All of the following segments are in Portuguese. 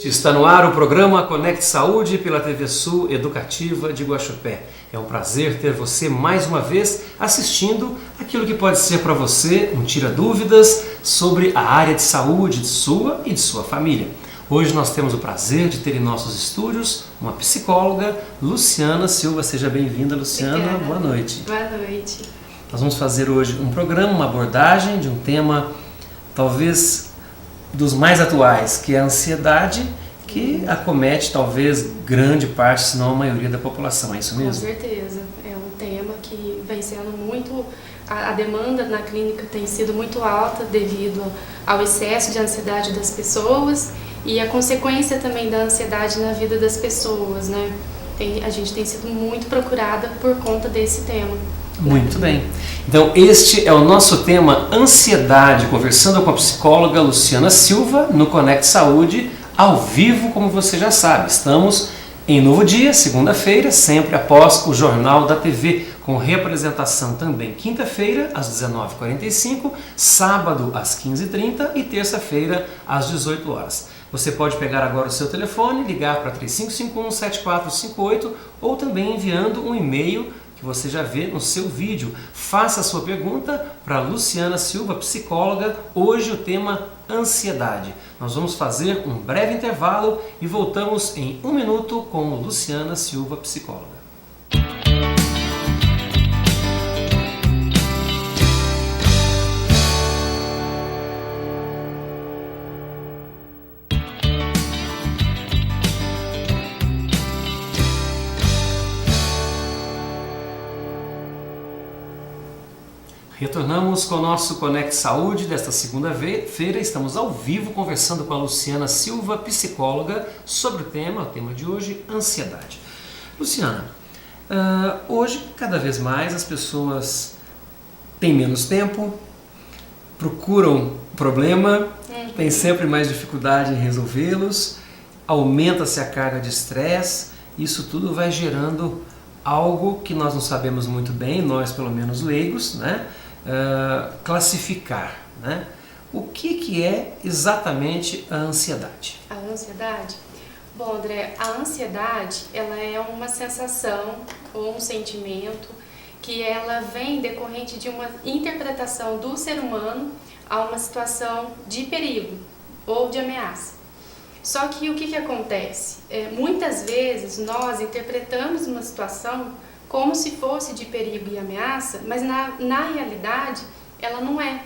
Está no ar o programa Conecte Saúde pela TV Sul Educativa de Guaxupé. É um prazer ter você mais uma vez assistindo aquilo que pode ser para você um tira-dúvidas sobre a área de saúde sua e de sua família. Hoje nós temos o prazer de ter em nossos estúdios uma psicóloga, Luciana Silva. Seja bem-vinda, Luciana. Obrigada. Boa noite. Boa noite. Nós vamos fazer hoje um programa, uma abordagem de um tema talvez dos mais atuais, que é a ansiedade, que acomete talvez grande parte, se não a maioria da população. É isso mesmo? Com certeza. É um tema que vem sendo muito... A demanda na clínica tem sido muito alta devido ao excesso de ansiedade das pessoas e a consequência também da ansiedade na vida das pessoas, né? A gente tem sido muito procurada por conta desse tema. Muito bem. Então, este é o nosso tema ansiedade, conversando com a psicóloga Luciana Silva no Conecte Saúde, ao vivo, como você já sabe. Estamos em Novo Dia, segunda-feira, sempre após o Jornal da TV, com reapresentação também quinta-feira, às 19h45, sábado, às 15h30 e terça-feira, às 18 horas. Você pode pegar agora o seu telefone, ligar para 3551-7458 ou também enviando um e-mail que você já vê no seu vídeo. Faça a sua pergunta para Luciana Silva, psicóloga. Hoje o tema ansiedade. Nós vamos fazer um breve intervalo e voltamos em 1 minuto com Luciana Silva, psicóloga. Retornamos com o nosso Conecte Saúde desta segunda-feira. Estamos ao vivo conversando com a Luciana Silva, psicóloga, sobre o tema de hoje, ansiedade. Luciana, hoje cada vez mais as pessoas têm menos tempo, procuram problema, têm sempre mais dificuldade em resolvê-los, aumenta-se a carga de estresse, isso tudo vai gerando algo que nós não sabemos muito bem, nós pelo menos leigos, né? Classificar, né? O que é exatamente a ansiedade? A ansiedade? Bom, André, a ansiedade ela é uma sensação ou um sentimento que ela vem decorrente de uma interpretação do ser humano a uma situação de perigo ou de ameaça. Só que o que acontece? Muitas vezes nós interpretamos uma situação como se fosse de perigo e ameaça, mas na realidade ela não é.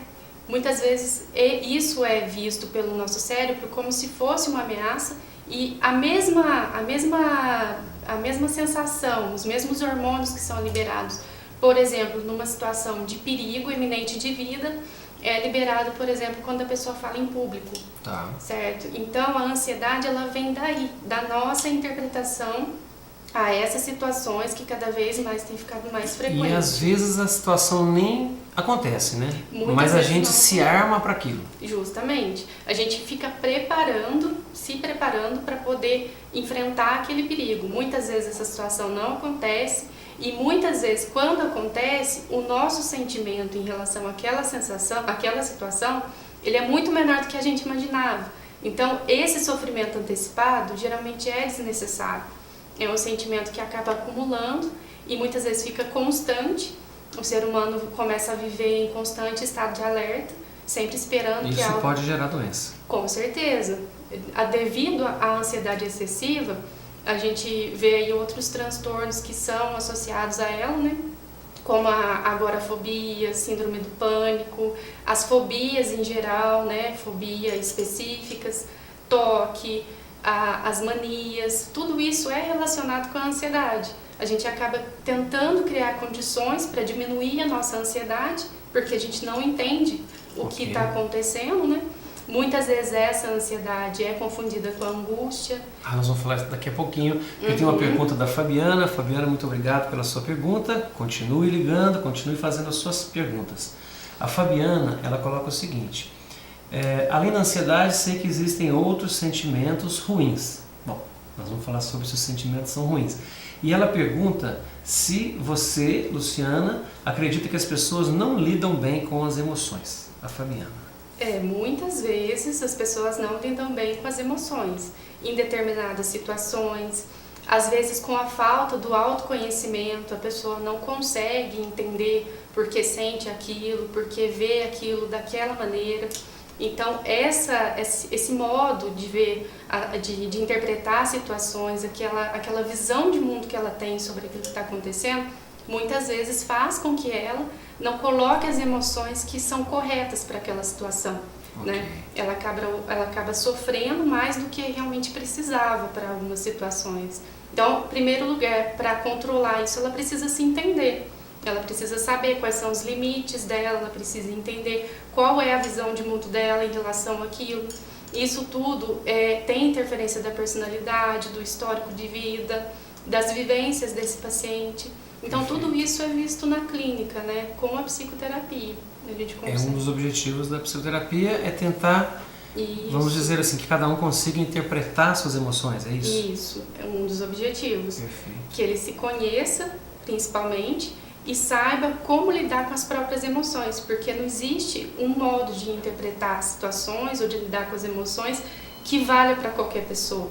Muitas vezes isso é visto pelo nosso cérebro como se fosse uma ameaça e a mesma sensação, os mesmos hormônios que são liberados, por exemplo, numa situação de perigo iminente de vida, é liberado, por exemplo, quando a pessoa fala em público. Tá. Certo? Então a ansiedade ela vem daí, da nossa interpretação a essas situações que cada vez mais tem ficado mais frequentes. E às vezes a situação nem acontece, né? Muitas Mas a vezes gente não. se arma para aquilo. Justamente. A gente fica se preparando para poder enfrentar aquele perigo. Muitas vezes essa situação não acontece e muitas vezes quando acontece, o nosso sentimento em relação àquela sensação, àquela situação, ele é muito menor do que a gente imaginava. Então, esse sofrimento antecipado geralmente é desnecessário. É um sentimento que acaba acumulando e muitas vezes fica constante. O ser humano começa a viver em constante estado de alerta, sempre esperando que algo... Isso pode gerar doença. Com certeza. Devido à ansiedade excessiva, a gente vê aí outros transtornos que são associados a ela, né? Como a agorafobia, síndrome do pânico, as fobias em geral, né? Fobias específicas, toque, as manias, tudo isso é relacionado com a ansiedade. A gente acaba tentando criar condições para diminuir a nossa ansiedade, porque a gente não entende o que está acontecendo, né? Muitas vezes essa ansiedade é confundida com a angústia. Nós vamos falar daqui a pouquinho. Eu tenho uma pergunta da Fabiana. Fabiana, muito obrigado pela sua pergunta. Continue ligando, continue fazendo as suas perguntas. A Fabiana, ela coloca o seguinte: além da ansiedade, sei que existem outros sentimentos ruins. Bom, nós vamos falar sobre se os sentimentos são ruins. E ela pergunta se você, Luciana, acredita que as pessoas não lidam bem com as emoções. A Fabiana. Muitas vezes as pessoas não lidam bem com as emoções em determinadas situações. Às vezes, com a falta do autoconhecimento, a pessoa não consegue entender por que sente aquilo, por que vê aquilo daquela maneira. Então, esse modo de ver, de interpretar situações, aquela visão de mundo que ela tem sobre aquilo que está acontecendo, muitas vezes faz com que ela não coloque as emoções que são corretas para aquela situação. Okay. Né? Ela acaba sofrendo mais do que realmente precisava para algumas situações. Então, em primeiro lugar, para controlar isso, ela precisa se entender. Ela precisa saber quais são os limites dela, ela precisa entender qual é a visão de mundo dela em relação àquilo. Isso tudo tem interferência da personalidade, do histórico de vida, das vivências desse paciente. Então, tudo isso é visto na clínica, né, com a psicoterapia. A gente consegue. Um dos objetivos da psicoterapia é tentar, vamos dizer assim, que cada um consiga interpretar suas emoções, é isso? Isso, é um dos objetivos. Perfeito. Que ele se conheça, principalmente, e saiba como lidar com as próprias emoções, porque não existe um modo de interpretar situações ou de lidar com as emoções que valha para qualquer pessoa.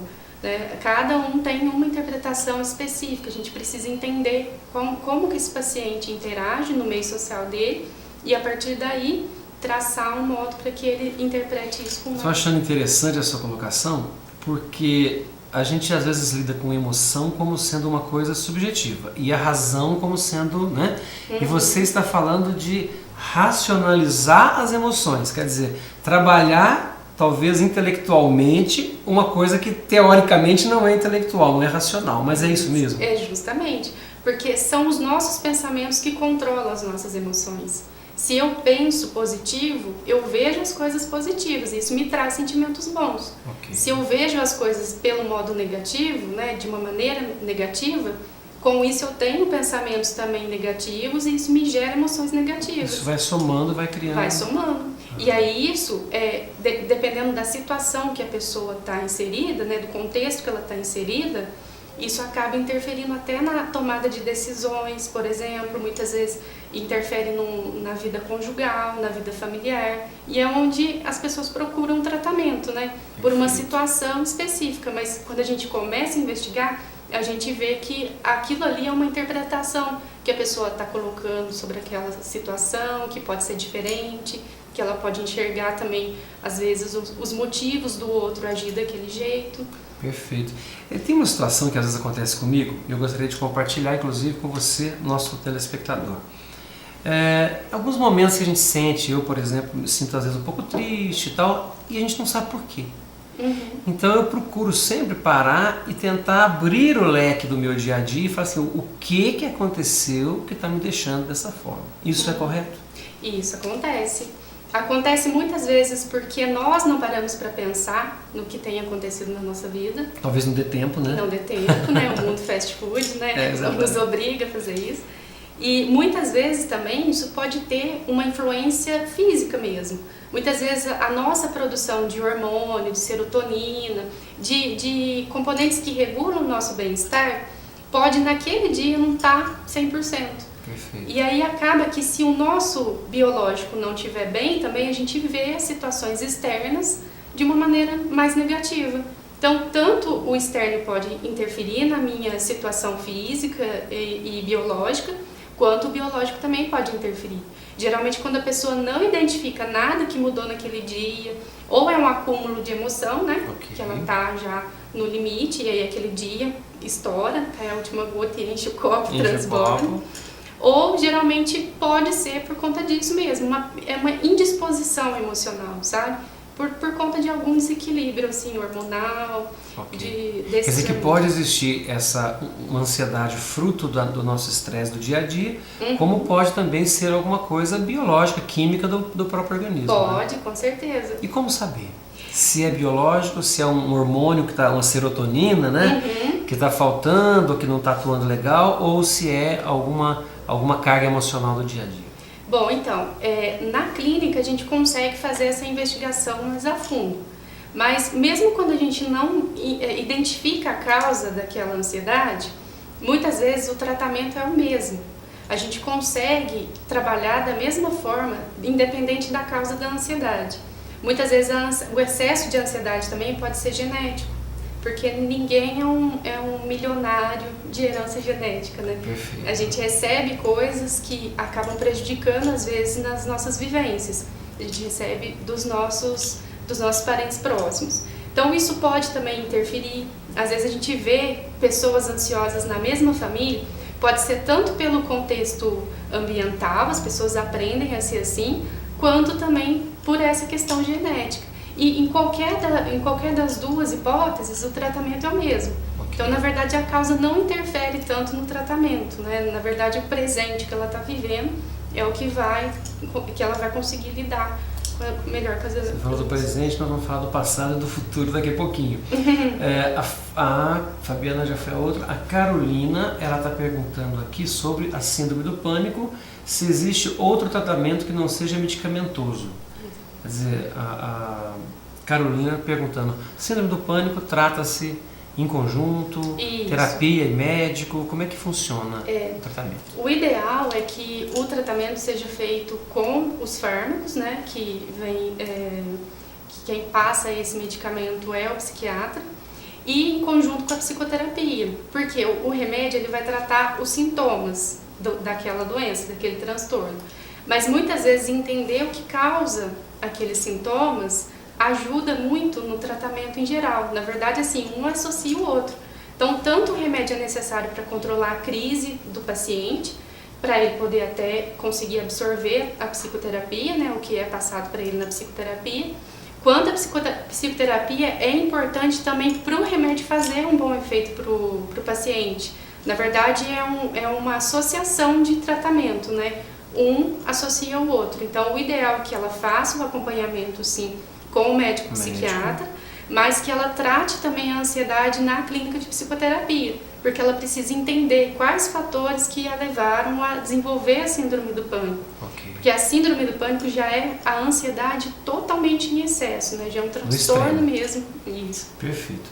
Cada um tem uma interpretação específica, a gente precisa entender como que esse paciente interage no meio social dele e a partir daí traçar um modo para que ele interprete isso com Estou achando interessante a sua colocação, porque a gente às vezes lida com emoção como sendo uma coisa subjetiva e a razão como sendo, né? E você está falando de racionalizar as emoções, quer dizer, trabalhar talvez intelectualmente uma coisa que teoricamente não é intelectual, não é racional, mas é isso mesmo? É justamente, porque são os nossos pensamentos que controlam as nossas emoções. Se eu penso positivo, eu vejo as coisas positivas, e isso me traz sentimentos bons. Okay. Se eu vejo as coisas pelo modo negativo, né, de uma maneira negativa, com isso eu tenho pensamentos também negativos e isso me gera emoções negativas. Isso vai somando, vai criando. Vai somando. E aí isso, dependendo da situação que a pessoa está inserida, né, do contexto que ela está inserida, isso acaba interferindo até na tomada de decisões, por exemplo, muitas vezes interfere na vida conjugal, na vida familiar, e é onde as pessoas procuram tratamento, né, por uma situação específica, mas quando a gente começa a investigar, a gente vê que aquilo ali é uma interpretação que a pessoa está colocando sobre aquela situação, que pode ser diferente, que ela pode enxergar também, às vezes, os motivos do outro agir daquele jeito. Perfeito. Tem uma situação que às vezes acontece comigo, e eu gostaria de compartilhar, inclusive, com você, nosso telespectador. Alguns momentos que a gente sente, eu, por exemplo, me sinto às vezes um pouco triste e tal, e a gente não sabe por quê. Então eu procuro sempre parar e tentar abrir o leque do meu dia a dia e falar assim, o que aconteceu que está me deixando dessa forma? Isso é correto? Isso acontece. Acontece muitas vezes porque nós não paramos para pensar no que tem acontecido na nossa vida. Talvez não dê tempo, né? Não dê tempo, né? O mundo fast food, né? Nos obriga a fazer isso. E muitas vezes também isso pode ter uma influência física mesmo. Muitas vezes a nossa produção de hormônio, de serotonina, de componentes que regulam o nosso bem-estar, pode naquele dia não estar 100%. Perfeito. E aí acaba que se o nosso biológico não estiver bem, também a gente vê situações externas de uma maneira mais negativa. Então, tanto o externo pode interferir na minha situação física e biológica, quanto o biológico também pode interferir. Geralmente, quando a pessoa não identifica nada que mudou naquele dia, ou é um acúmulo de emoção, né? Okay. Que ela está já no limite, e aí aquele dia estoura, cai a última gota e enche o copo, transborda. Ou, geralmente, pode ser por conta disso mesmo, é uma indisposição emocional, sabe? Por conta de algum desequilíbrio, assim, hormonal, Quer dizer que pode existir uma ansiedade fruto do nosso estresse do dia a dia, como pode também ser alguma coisa biológica, química do próprio organismo. Pode, né? Com certeza. E como saber? Se é biológico, se é um hormônio que está, uma serotonina, né? Que está faltando, ou que não está atuando legal, ou se é alguma carga emocional do dia a dia. Bom, então, na clínica a gente consegue fazer essa investigação mais a fundo, mas mesmo quando a gente não identifica a causa daquela ansiedade, muitas vezes o tratamento é o mesmo. A gente consegue trabalhar da mesma forma, independente da causa da ansiedade. Muitas vezes o excesso de ansiedade também pode ser genético, porque ninguém é um milionário de herança genética, né? Perfeito. A gente recebe coisas que acabam prejudicando, às vezes, nas nossas vivências. A gente recebe dos nossos parentes próximos. Então, isso pode também interferir. Às vezes, a gente vê pessoas ansiosas na mesma família, pode ser tanto pelo contexto ambiental, as pessoas aprendem a ser assim, quanto também por essa questão genética. E em qualquer das duas hipóteses, o tratamento é o mesmo. Okay. Então, na verdade, a causa não interfere tanto no tratamento, né? Na verdade, o presente que ela está vivendo é o que ela vai conseguir lidar melhor com as Você falou do presente, nós vamos falar do passado e do futuro daqui a pouquinho. A Fabiana já foi a outra. A Carolina, ela está perguntando aqui sobre a síndrome do pânico, se existe outro tratamento que não seja medicamentoso. Quer dizer, a Carolina perguntando, síndrome do pânico trata-se em conjunto, Isso. terapia e médico, como é que funciona o tratamento? O ideal é que o tratamento seja feito com os fármacos, né, que quem passa esse medicamento é o psiquiatra, e em conjunto com a psicoterapia, porque o remédio ele vai tratar os sintomas daquela doença, daquele transtorno. Mas muitas vezes entender o que causa aqueles sintomas ajuda muito no tratamento em geral. Na verdade, assim, um associa o outro. Então, tanto o remédio é necessário para controlar a crise do paciente, para ele poder até conseguir absorver a psicoterapia, né, o que é passado para ele na psicoterapia, quanto a psicoterapia é importante também para o remédio fazer um bom efeito para o paciente. Na verdade, é uma associação de tratamento, né? Um associa o outro. Então, o ideal é que ela faça o acompanhamento, sim, com o médico psiquiatra, mas que ela trate também a ansiedade na clínica de psicoterapia, porque ela precisa entender quais fatores que a levaram a desenvolver a síndrome do pânico. Okay. Porque a síndrome do pânico já é a ansiedade totalmente em excesso, né? Já é um transtorno mesmo. Isso. Perfeito.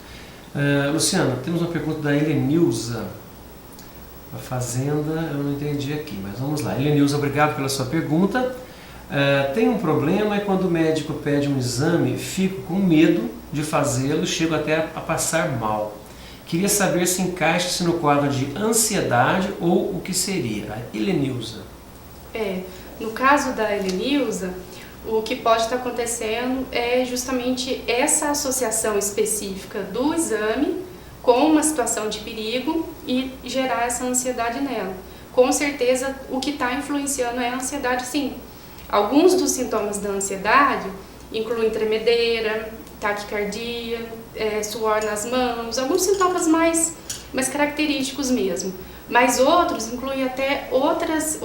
Luciana, temos uma pergunta da Helenilza. A Fazenda, eu não entendi aqui, mas vamos lá. Helenilza, obrigado pela sua pergunta. Tem um problema, é quando o médico pede um exame, fico com medo de fazê-lo, chego até a passar mal. Queria saber se encaixa-se no quadro de ansiedade ou o que seria. A Helenilza. No caso da Helenilza, o que pode estar acontecendo é justamente essa associação específica do exame com uma situação de perigo e gerar essa ansiedade nela. Com certeza, o que está influenciando é a ansiedade, sim. Alguns dos sintomas da ansiedade incluem tremedeira, taquicardia, suor nas mãos, alguns sintomas mais característicos mesmo. Mas outros incluem até outras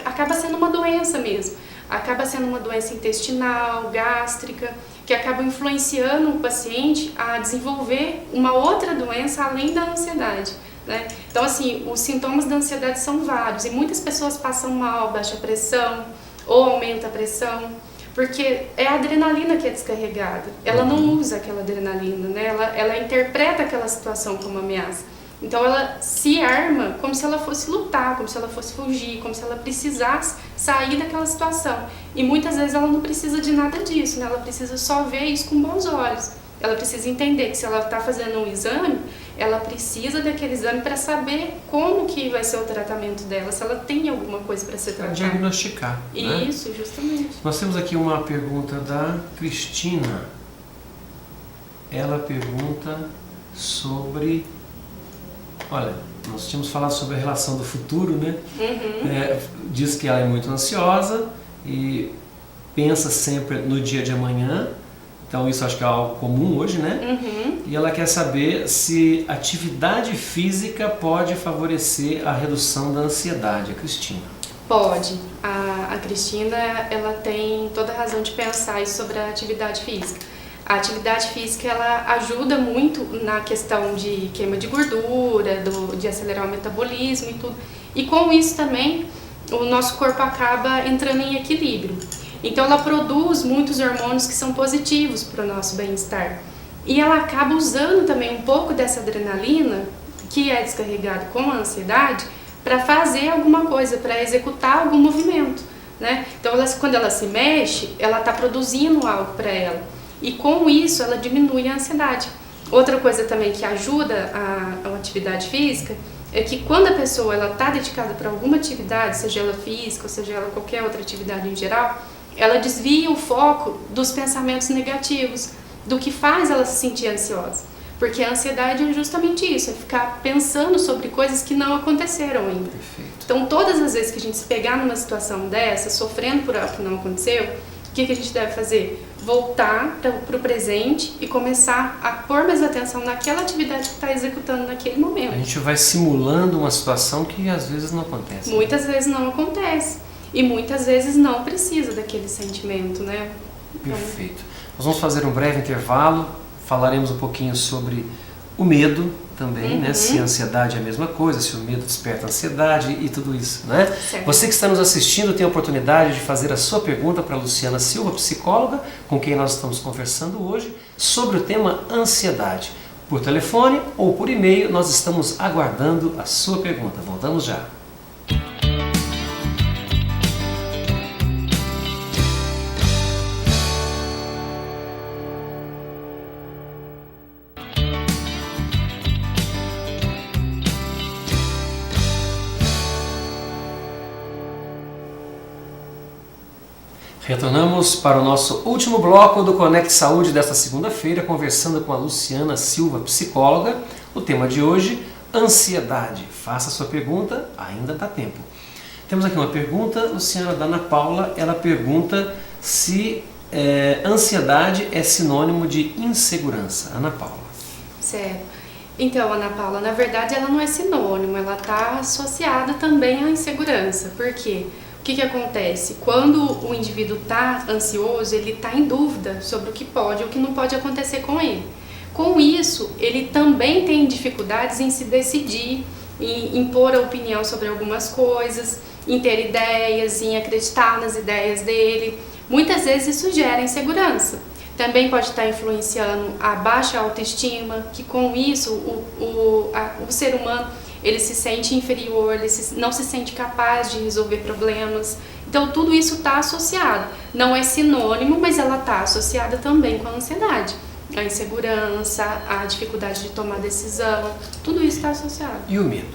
acaba sendo uma doença mesmo. Acaba sendo uma doença intestinal, gástrica, que acaba influenciando o paciente a desenvolver uma outra doença além da ansiedade, né? Então, assim, os sintomas da ansiedade são vários e muitas pessoas passam mal, baixa pressão ou aumenta a pressão, porque é a adrenalina que é descarregada. Ela não usa aquela adrenalina, né? Ela interpreta aquela situação como ameaça. Então ela se arma como se ela fosse lutar, como se ela fosse fugir, como se ela precisasse sair daquela situação. E muitas vezes ela não precisa de nada disso, né? Ela precisa só ver isso com bons olhos. Ela precisa entender que se ela está fazendo um exame, ela precisa daquele exame para saber como que vai ser o tratamento dela, se ela tem alguma coisa para ser tratada. Para diagnosticar, né? Isso, justamente. Nós temos aqui uma pergunta da Cristina. Ela pergunta sobre... Olha, nós tínhamos falado sobre a relação do futuro, né? Diz que ela é muito ansiosa e pensa sempre no dia de amanhã. Então isso acho que é algo comum hoje, né? E ela quer saber se atividade física pode favorecer a redução da ansiedade. A Cristina. Pode. A Cristina, ela tem toda a razão de pensar isso sobre a atividade física. A atividade física, ela ajuda muito na questão de queima de gordura, de acelerar o metabolismo e tudo. E com isso também, o nosso corpo acaba entrando em equilíbrio. Então ela produz muitos hormônios que são positivos para o nosso bem-estar. E ela acaba usando também um pouco dessa adrenalina, que é descarregada com a ansiedade, para fazer alguma coisa, para executar algum movimento, né? Então, quando ela se mexe, ela está produzindo algo para ela. E com isso, ela diminui a ansiedade. Outra coisa também que ajuda a atividade física é que quando a pessoa está dedicada para alguma atividade, seja ela física, ou seja ela qualquer outra atividade em geral, ela desvia o foco dos pensamentos negativos, do que faz ela se sentir ansiosa. Porque a ansiedade é justamente isso, é ficar pensando sobre coisas que não aconteceram ainda. Perfeito. Então, todas as vezes que a gente se pegar numa situação dessa, sofrendo por algo que não aconteceu, o que a gente deve fazer? Voltar para o presente e começar a pôr mais atenção naquela atividade que está executando naquele momento. A gente vai simulando uma situação que às vezes não acontece. Muitas vezes não acontece. E muitas vezes não precisa daquele sentimento, né? Então, perfeito. Nós vamos fazer um breve intervalo, falaremos um pouquinho sobre o medo também, né? Se a ansiedade é a mesma coisa, se o medo desperta a ansiedade e tudo isso, né? Certo. Você que está nos assistindo tem a oportunidade de fazer a sua pergunta para a Luciana Silva, psicóloga, com quem nós estamos conversando hoje, sobre o tema ansiedade. Por telefone ou por e-mail, nós estamos aguardando a sua pergunta. Voltamos já. Retornamos para o nosso último bloco do Conecte Saúde desta segunda-feira, conversando com a Luciana Silva, psicóloga. O tema de hoje, ansiedade. Faça sua pergunta, ainda dá tempo. Temos aqui uma pergunta, Luciana, da Ana Paula. Ela pergunta se ansiedade é sinônimo de insegurança. Ana Paula. certo. Então, Ana Paula, na verdade ela não é sinônimo, ela está associada também à insegurança. Por quê? O que acontece? Quando o indivíduo está ansioso, ele está em dúvida sobre o que pode ou o que não pode acontecer com ele. Com isso, ele também tem dificuldades em se decidir, em impor a opinião sobre algumas coisas, em ter ideias, em acreditar nas ideias dele. Muitas vezes isso gera insegurança. Também pode estar influenciando a baixa autoestima, que com isso o ser humano ele se sente inferior, ele não se sente capaz de resolver problemas. Então tudo isso está associado. Não é sinônimo, mas ela está associada também com a ansiedade. A insegurança, a dificuldade de tomar decisão, tudo isso está associado. E o medo?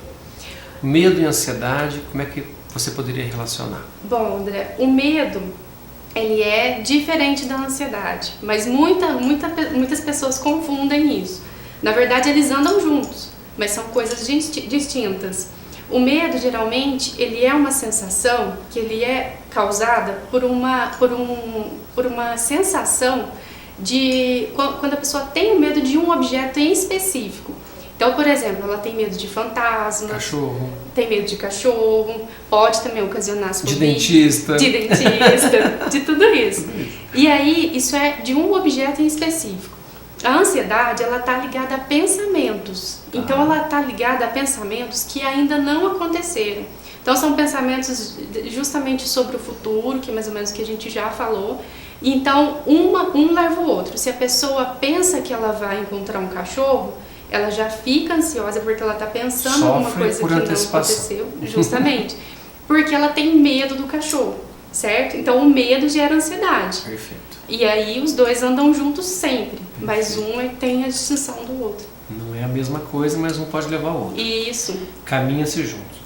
Medo e ansiedade, como é que você poderia relacionar? Bom, André, o medo ele é diferente da ansiedade, mas muitas pessoas confundem isso. Na verdade, eles andam juntos, mas são coisas distintas. O medo, geralmente, ele é uma sensação que ele é causada por uma sensação de quando a pessoa tem medo de um objeto em específico. Então, por exemplo, ela tem medo de fantasma, cachorro, tem medo de cachorro, pode também ocasionar fobia, de dentista, de tudo isso. E aí, isso é de um objeto em específico. A ansiedade, ela está ligada a pensamentos. Então, ela está ligada a pensamentos que ainda não aconteceram. Então, são pensamentos justamente sobre o futuro, que é mais ou menos o que a gente já falou. Então, um leva o outro. Se a pessoa pensa que ela vai encontrar um cachorro, ela já fica ansiosa porque ela está pensando em alguma coisa que não aconteceu, justamente, porque ela tem medo do cachorro, certo? Então o medo gera ansiedade. Perfeito. E aí os dois andam juntos sempre, mas um tem a distinção do outro. Não é a mesma coisa, mas um pode levar o outro. Isso. Caminha-se juntos.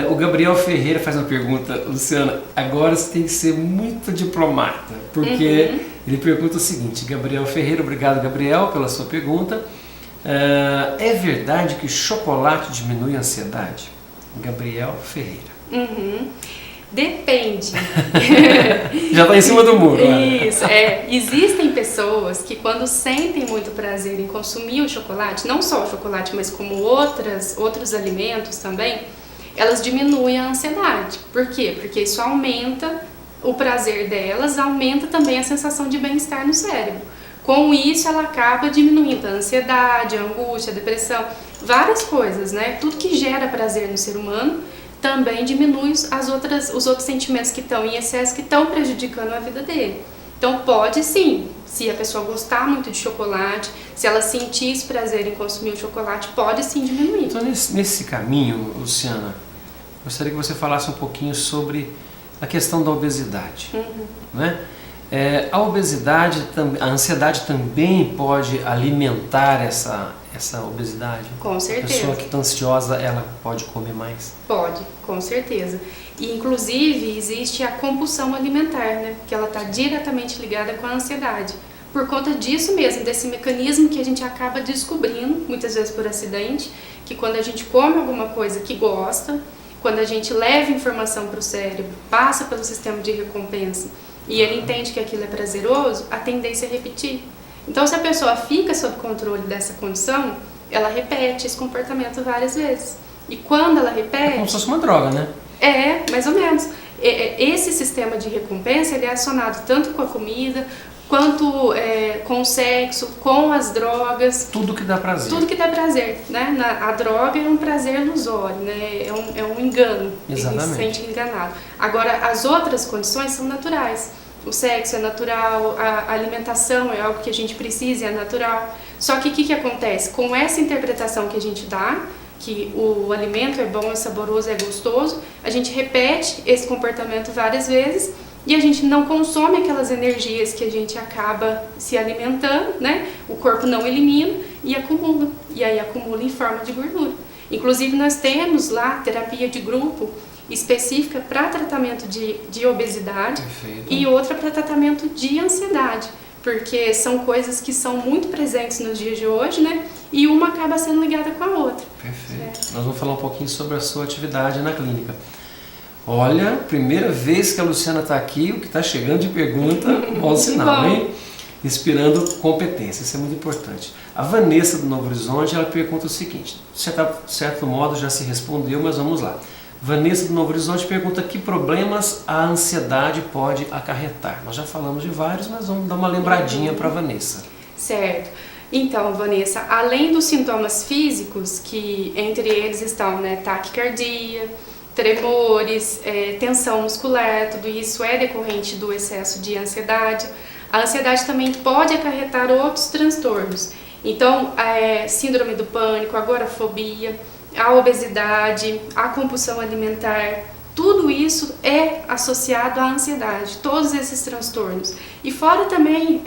O Gabriel Ferreira faz uma pergunta, Luciana, agora você tem que ser muito diplomata, porque ele pergunta o seguinte, Gabriel Ferreira, obrigado Gabriel pela sua pergunta. É verdade que chocolate diminui a ansiedade? Gabriel Ferreira. Depende. Já está em cima do muro. Isso, existem pessoas que quando sentem muito prazer em consumir o chocolate, não só o chocolate, mas como outros alimentos também, elas diminuem a ansiedade. Por quê? Porque isso aumenta o prazer delas, aumenta também a sensação de bem-estar no cérebro. Com isso, ela acaba diminuindo a ansiedade, a angústia, a depressão, várias coisas, né? Tudo que gera prazer no ser humano também diminui os outros sentimentos que estão em excesso, que estão prejudicando a vida dele. Então, pode sim, se a pessoa gostar muito de chocolate, se ela sentir esse prazer em consumir o chocolate, pode sim diminuir. Então, nesse caminho, Luciana, gostaria que você falasse um pouquinho sobre a questão da obesidade, né? A obesidade, a ansiedade também pode alimentar essa obesidade? Com certeza. A pessoa que está ansiosa, ela pode comer mais? Pode, com certeza. E, inclusive, existe a compulsão alimentar, né? Que ela está diretamente ligada com a ansiedade. Por conta disso mesmo, desse mecanismo que a gente acaba descobrindo, muitas vezes por acidente, que quando a gente come alguma coisa que gosta, quando a gente leva informação para o cérebro, passa pelo sistema de recompensa, e ele entende que aquilo é prazeroso, a tendência é repetir. Então, se a pessoa fica sob controle dessa condição, ela repete esse comportamento várias vezes. E quando ela repete... É como se fosse uma droga, né? Mais ou menos. Esse sistema de recompensa, ele é acionado tanto com a comida, quanto com o sexo, com as drogas. Tudo que dá prazer. Tudo que dá prazer, né? A droga é um prazer ilusório, né? É um engano. Exatamente. Ele se sente enganado. Agora, as outras condições são naturais. O sexo é natural, a alimentação é algo que a gente precisa e é natural. Só que o que acontece? Com essa interpretação que a gente dá, que o alimento é bom, é saboroso, é gostoso, a gente repete esse comportamento várias vezes e a gente não consome aquelas energias que a gente acaba se alimentando, né? O corpo não elimina e acumula. E aí acumula em forma de gordura. Inclusive, nós temos lá terapia de grupo específica para tratamento de obesidade. Perfeito. E outra para tratamento de ansiedade, porque são coisas que são muito presentes nos dias de hoje, né? E uma acaba sendo ligada com a outra. Perfeito. Nós vamos falar um pouquinho sobre a sua atividade na clínica. Olha, primeira vez que a Luciana está aqui, o que está chegando de pergunta, bom sinal, hein? Inspirando competência, isso é muito importante. A Vanessa do Novo Horizonte, ela pergunta o seguinte, de certo modo já se respondeu, mas vamos lá. Vanessa do Novo Horizonte pergunta que problemas a ansiedade pode acarretar. Nós já falamos de vários, mas vamos dar uma lembradinha para a Vanessa. Certo. Então, Vanessa, além dos sintomas físicos, que entre eles estão, né, taquicardia, tremores, tensão muscular, tudo isso é decorrente do excesso de ansiedade. A ansiedade também pode acarretar outros transtornos. Então, síndrome do pânico, agorafobia, a obesidade, a compulsão alimentar, tudo isso é associado à ansiedade, todos esses transtornos. E fora também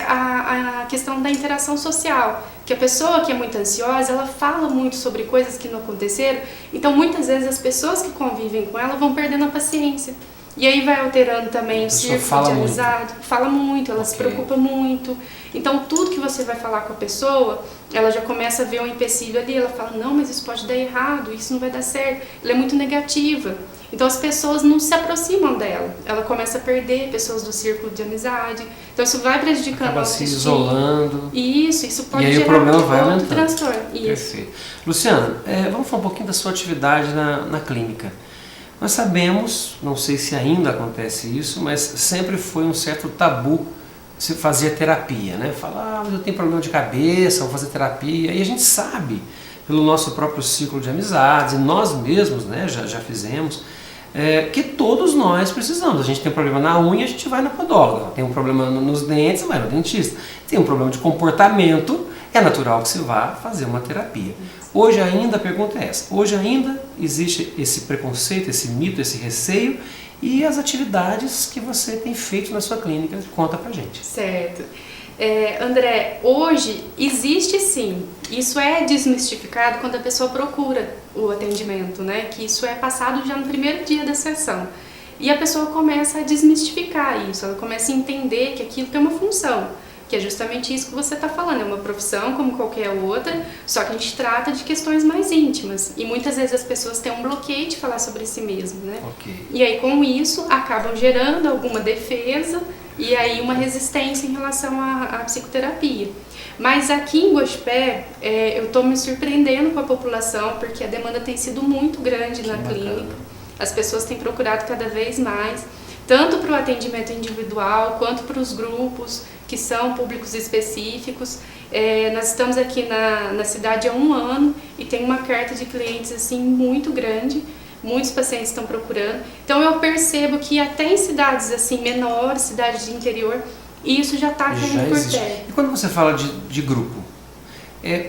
a questão da interação social, que a pessoa que é muito ansiosa, ela fala muito sobre coisas que não aconteceram, então muitas vezes as pessoas que convivem com ela vão perdendo a paciência. E aí vai alterando também o círculo de amizade, fala muito, ela se preocupa muito. Então tudo que você vai falar com a pessoa, ela já começa a ver um empecilho ali, ela fala, não, mas isso pode dar errado, isso não vai dar certo. Ela é muito negativa. Então as pessoas não se aproximam dela, ela começa a perder pessoas do círculo de amizade. Então isso vai prejudicando a autoestima. Acaba se isolando. Isso pode gerar o problema vai outro aumentando. Transtorno. Isso. Perfeito. Luciana, vamos falar um pouquinho da sua atividade na clínica. Nós sabemos, não sei se ainda acontece isso, mas sempre foi um certo tabu se fazer terapia, né? Falar, mas eu tenho problema de cabeça, vou fazer terapia. E a gente sabe, pelo nosso próprio ciclo de amizades, e nós mesmos, né, já fizemos, que todos nós precisamos. A gente tem um problema na unha, a gente vai na podóloga. Tem um problema nos dentes, vai no dentista. Tem um problema de comportamento, é natural que você vá fazer uma terapia. Hoje ainda, a pergunta é essa, hoje ainda existe esse preconceito, esse mito, esse receio, e as atividades que você tem feito na sua clínica, conta pra gente. Certo. André, hoje existe sim, isso é desmistificado quando a pessoa procura o atendimento, né? Que isso é passado já no primeiro dia da sessão. E a pessoa começa a desmistificar isso, ela começa a entender que aquilo tem uma função. Que é justamente isso que você está falando, é uma profissão como qualquer outra, só que a gente trata de questões mais íntimas. E muitas vezes as pessoas têm um bloqueio de falar sobre si mesmo, né? Okay. E aí com isso acabam gerando alguma defesa e aí uma resistência em relação à psicoterapia. Mas aqui em Gospé, eu estou me surpreendendo com a população, porque a demanda tem sido muito grande na clínica. As pessoas têm procurado cada vez mais, tanto para o atendimento individual, quanto para os grupos, que são públicos específicos. Nós estamos aqui na cidade há 1 ano e tem uma carta de clientes assim muito grande, muitos pacientes estão procurando. Então eu percebo que até em cidades assim menores, cidades de interior, isso já está caindo por terra. E quando você fala de grupo,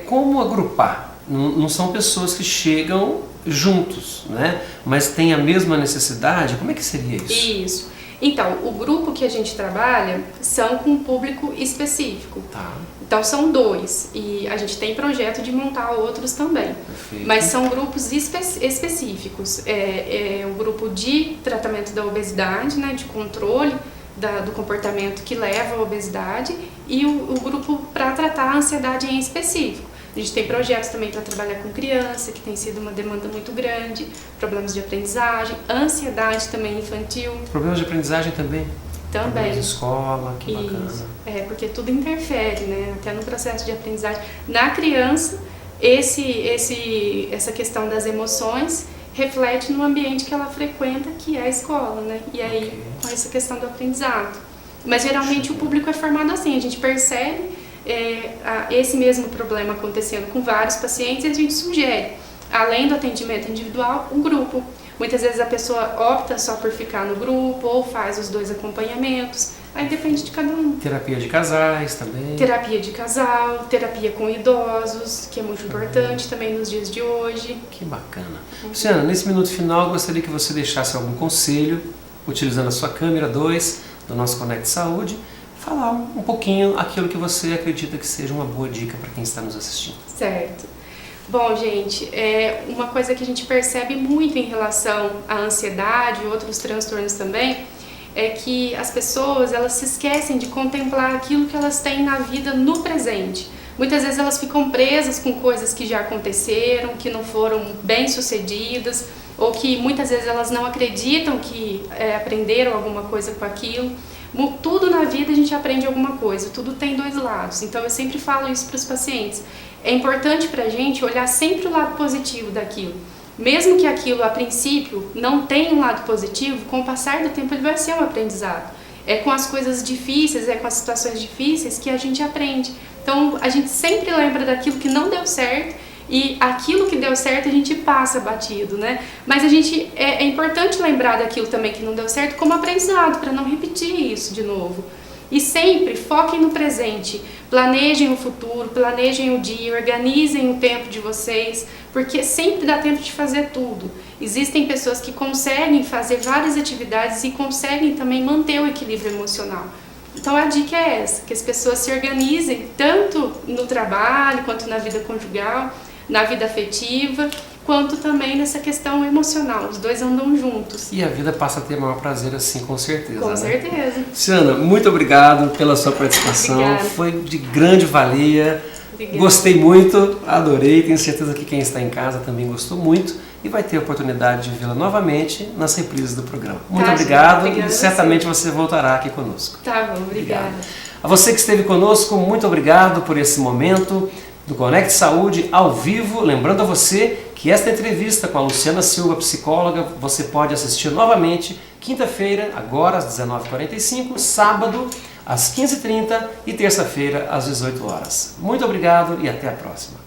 como agrupar? não são pessoas que chegam juntos, né? Mas têm a mesma necessidade. Como é que seria isso? Isso. Então, o grupo que a gente trabalha são com um público específico. Tá. Então são 2 e a gente tem projeto de montar outros também. Perfeito. Mas são grupos específicos. É um grupo de tratamento da obesidade, né, de controle do comportamento que leva à obesidade, e o grupo para tratar a ansiedade em específico. A gente tem projetos também para trabalhar com criança, que tem sido uma demanda muito grande, problemas de aprendizagem, ansiedade também infantil. Problemas de aprendizagem também? Também. Problemas de escola, que Isso. bacana. Porque tudo interfere, né? Até no processo de aprendizagem. Na criança, essa questão das emoções reflete no ambiente que ela frequenta, que é a escola, né? E aí, com essa questão do aprendizado. Mas geralmente o público é formado assim, a gente percebe esse mesmo problema acontecendo com vários pacientes e a gente sugere, além do atendimento individual, um grupo. Muitas vezes a pessoa opta só por ficar no grupo ou faz os 2 acompanhamentos, aí depende de cada um. Terapia de casais também. Terapia de casal, terapia com idosos, que é muito importante também nos dias de hoje. Que bacana. Luciana, nesse minuto final, eu gostaria que você deixasse algum conselho, utilizando a sua câmera 2 do nosso Conect Saúde, falar um pouquinho aquilo que você acredita que seja uma boa dica para quem está nos assistindo. Certo. Bom, gente, uma coisa que a gente percebe muito em relação à ansiedade e outros transtornos também, é que as pessoas, elas se esquecem de contemplar aquilo que elas têm na vida no presente. Muitas vezes elas ficam presas com coisas que já aconteceram, que não foram bem sucedidas, ou que muitas vezes elas não acreditam que aprenderam alguma coisa com aquilo. Tudo na vida a gente aprende alguma coisa, tudo tem 2 lados. Então eu sempre falo isso para os pacientes. É importante para a gente olhar sempre o lado positivo daquilo. Mesmo que aquilo, a princípio, não tenha um lado positivo, com o passar do tempo ele vai ser um aprendizado. É com as coisas difíceis, é com as situações difíceis que a gente aprende. Então a gente sempre lembra daquilo que não deu certo, e aquilo que deu certo a gente passa batido, né? Mas é importante lembrar daquilo também que não deu certo como aprendizado, para não repetir isso de novo. E sempre foquem no presente, planejem o futuro, planejem o dia, organizem o tempo de vocês, porque sempre dá tempo de fazer tudo. Existem pessoas que conseguem fazer várias atividades e conseguem também manter o equilíbrio emocional. Então a dica é essa, que as pessoas se organizem tanto no trabalho, quanto na vida conjugal, na vida afetiva, quanto também nessa questão emocional. Os 2 andam juntos. E a vida passa a ter maior prazer assim, com certeza. Com certeza. Luciana, muito obrigado pela sua participação. Obrigada. Foi de grande valia. Obrigada. Gostei muito, adorei. Tenho certeza que quem está em casa também gostou muito e vai ter a oportunidade de vê-la novamente nas reprises do programa. Muito obrigado e certamente você voltará aqui conosco. Tá bom, obrigada. A você que esteve conosco, muito obrigado por esse momento do Conect Saúde ao vivo. Lembrando a você que esta entrevista com a Luciana Silva, psicóloga, você pode assistir novamente quinta-feira, agora às 19h45, sábado às 15h30 e terça-feira às 18 horas. Muito obrigado e até a próxima.